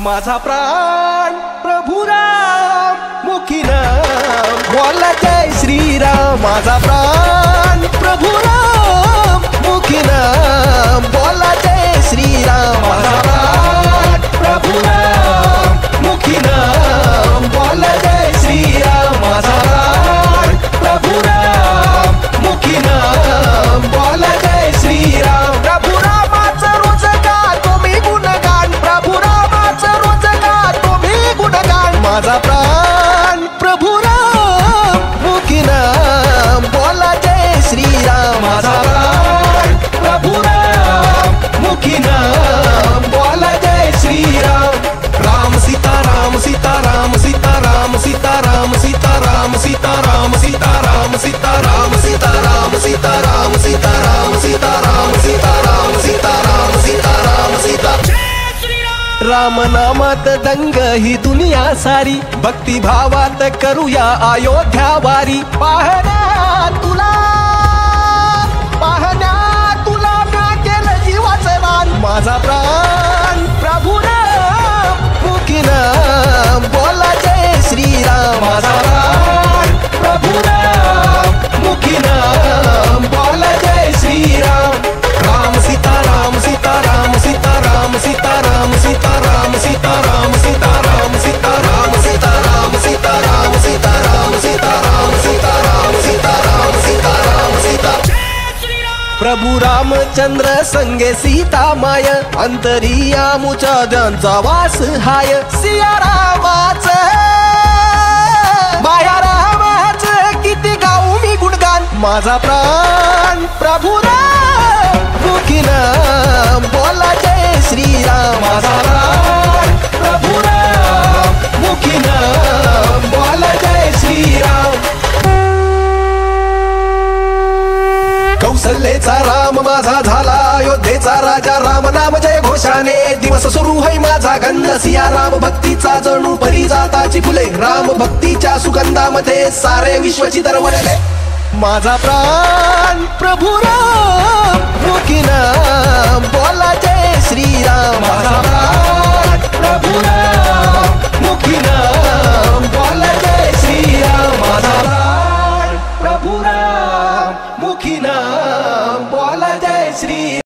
माझा प्राण प्रभु राम मुखी नाम बोला जय श्रीराम। माझा प्राण प्रभु राम मुखी नाम बोला जय श्रीराम। माझा प्राण प्रभु राम मुखी नाम बोला जय श्रीराम। माझा प्राण प्रभु राम मुखी नाम बोला जय श्रीराम। प्रभु रामाचं रोज गातो मी गुणगान, प्रभु रामाचं रोज गातो मी गुणगान। माझा प्राण प्रभु राम मुखी नाम बोला जय श्रीराम। माझा प्राण प्रभु राम मुखी नाम बोला जय श्रीराम। राम सीता राम सीता राम सीता राम सीता राम सीता राम सीता राम सीता राम सीता राम सीता राम सीता राम सीता राम सीता राम सीता राम सीता राम सीता राम सीता। राम नामात दंग ही दुनिया सारी, भक्ती भावात करूया अयोध्या वारी। पाहण्या तुला म्या केलं जीवाचं दान। माझा प्राण प्रभु राम मुखी नाम बोला जय श्रीराम। माझा प्राण प्रभु राम मुखी नाम बोला जय श्रीराम। राम सीता राम सीता राम सीता राम सीता राम सीता राम सीता राम सीता राम सीता राम सीता राम सीता राम सीता राम सीता राम सीता राम सीता राम सीता राम सीता। प्रभु रामचंद्र संगे सीता माय, अंतरियामुच्या त्यांचा वास हाय। सिया रामाचं माया रामाचं किती गाऊ मी गुणगान। माझा प्राण प्रभु राम मुखी नाम बोला जय श्रीराम। माझा प्राण प्रभु राम मुखी नाम बोला जय श्रीराम। कौशल्याचा राम माझा झाला अयोध्येचा राजा, राम नाम जय घोषाने दिवस सुरू है माझा गंध। सिया राम भक्तीचा जणू परिजाताची फुले, राम भक्तीच्या सुगंधामध्ये सारे विश्वची दरवळले। माझा प्राण प्रभु राम मुखी नाम